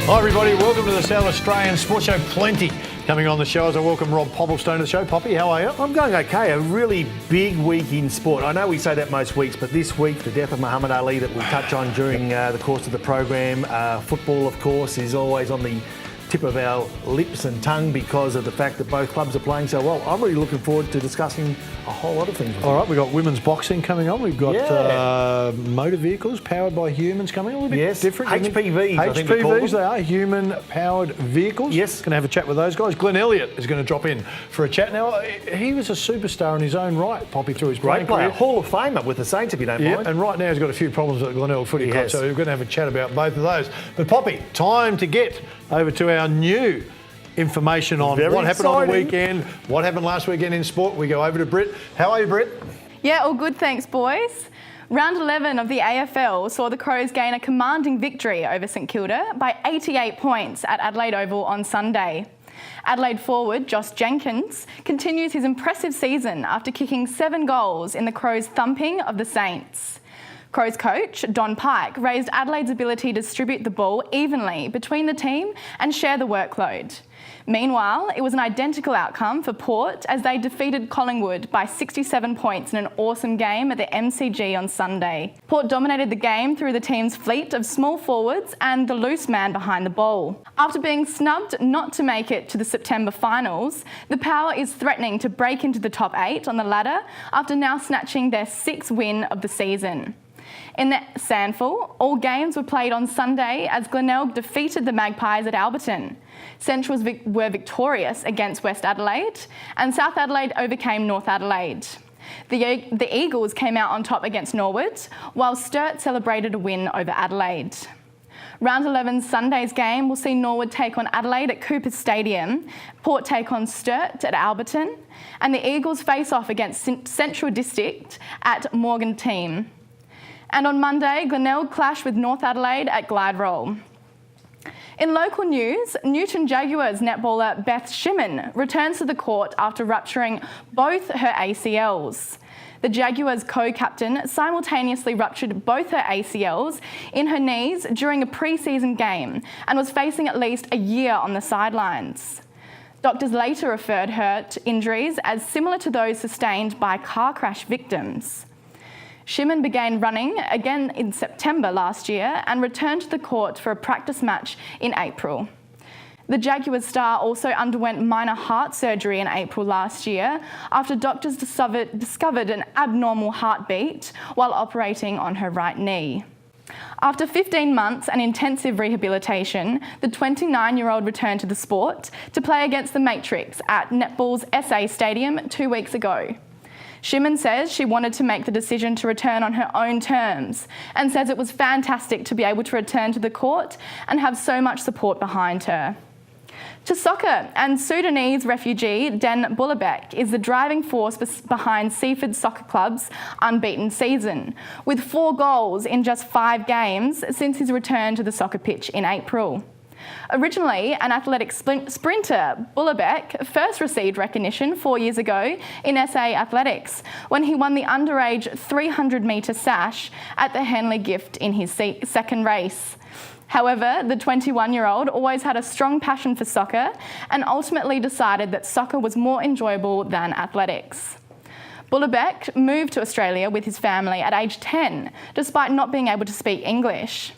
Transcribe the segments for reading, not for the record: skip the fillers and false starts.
Hi everybody, welcome to the South Australian Sports Show. Plenty coming on the show as I welcome Rob Popplestone to the show. Poppy, how are you? I'm going okay. A really big week in sport. I know we say that most weeks, but this week, the death of Muhammad Ali that we'll touch on during the course of the program. Football, of course, is always on the tip of our lips and tongue because of the fact that both clubs are playing so well. I'm really looking forward to discussing a whole lot of things. All right, we've got women's boxing coming on. We've got motor vehicles powered by humans coming on. A little bit different. HPVs, I think we call them. They are, human-powered vehicles. Yes. Going to have a chat with those guys. Glenn Elliott is going to drop in for a chat. Now, he was a superstar in his own right, Poppy, through his great player. career. Hall of Famer with the Saints, if you don't mind. And right now he's got a few problems at the Glenelg Footy Club, so we're going to have a chat about both of those. But Poppy, time to get over to our new information on what happened on the weekend, what happened last weekend in sport. We go over to Britt. How are you, Britt? Yeah, all good, thanks, boys. Round 11 of the AFL saw the Crows gain a commanding victory over St Kilda by 88 points at Adelaide Oval on Sunday. Adelaide forward Josh Jenkins continues his impressive season after kicking 7 goals in the Crows' thumping of the Saints. Crows coach Don Pike raised Adelaide's ability to distribute the ball evenly between the team and share the workload. Meanwhile, it was an identical outcome for Port as they defeated Collingwood by 67 points in an awesome game at the MCG on Sunday. Port dominated the game through the team's fleet of small forwards and the loose man behind the ball. After being snubbed not to make it to the September finals, the Power is threatening to break into the top 8 on the ladder after now snatching their 6th win of the season. In the Sandful, all games were played on Sunday as Glenelg defeated the Magpies at Alberton. Centrals were victorious against West Adelaide and South Adelaide overcame North Adelaide. The Eagles came out on top against Norwood, while Sturt celebrated a win over Adelaide. Round 11 Sunday's game will see Norwood take on Adelaide at Cooper Stadium, Port take on Sturt at Alberton, and the Eagles face off against Central District at Morgan Team. And on Monday, Glenelg clashed with North Adelaide at Glide Roll. In local news, Newton Jaguars netballer Beth Shimon returns to the court after rupturing both her ACLs. The Jaguars co-captain simultaneously ruptured both her ACLs in her knees during a pre-season game and was facing at least a year on the sidelines. Doctors later referred her to injuries as similar to those sustained by car crash victims. Shimon began running again in September last year and returned to the court for a practice match in April. The Jaguars star also underwent minor heart surgery in April last year after doctors discovered an abnormal heartbeat while operating on her right knee. After 15 months and intensive rehabilitation, the 29-year-old returned to the sport to play against the Matrix at Netball's SA Stadium 2 weeks ago. Shimon says she wanted to make the decision to return on her own terms and says it was fantastic to be able to return to the court and have so much support behind her. To soccer, and Sudanese refugee Den Bullabek is the driving force behind Seaford Soccer Club's unbeaten season, with 4 goals in just 5 games since his return to the soccer pitch in April. Originally an athletic sprinter, Bullabek first received recognition 4 years ago in SA Athletics when he won the underage 300-metre sash at the Henley Gift in his second race. However, the 21-year-old always had a strong passion for soccer and ultimately decided that soccer was more enjoyable than athletics. Bullabek moved to Australia with his family at age 10, despite not being able to speak English.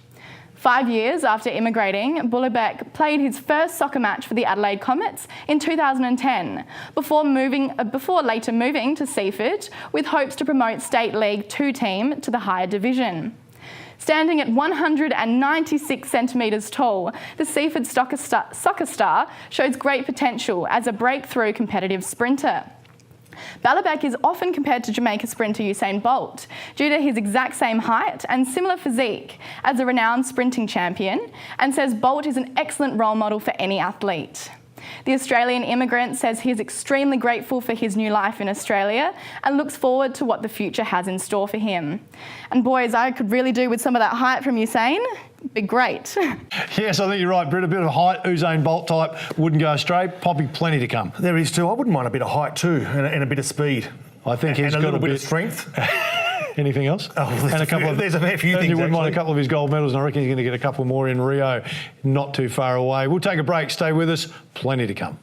5 years after immigrating, Bullabek played his first soccer match for the Adelaide Comets in 2010, before later moving to Seaford with hopes to promote State League 2 team to the higher division. Standing at 196 centimetres tall, the Seaford soccer star shows great potential as a breakthrough competitive sprinter. Bullabek is often compared to Jamaica sprinter Usain Bolt due to his exact same height and similar physique as a renowned sprinting champion, and says Bolt is an excellent role model for any athlete. The Australian immigrant says he is extremely grateful for his new life in Australia and looks forward to what the future has in store for him. And boys, I could really do with some of that height from Usain. Be great. Yes, I think you're right, Britt. A bit of height, Usain Bolt type, wouldn't go straight. Poppy, plenty to come. There is too. I wouldn't mind a bit of height too and a bit of speed. I think he's got a little bit of strength. Anything else? Oh, there's a fair few things. You wouldn't mind actually. a couple of his gold medals, and I reckon he's going to get a couple more in Rio, not too far away. We'll take a break. Stay with us. Plenty to come.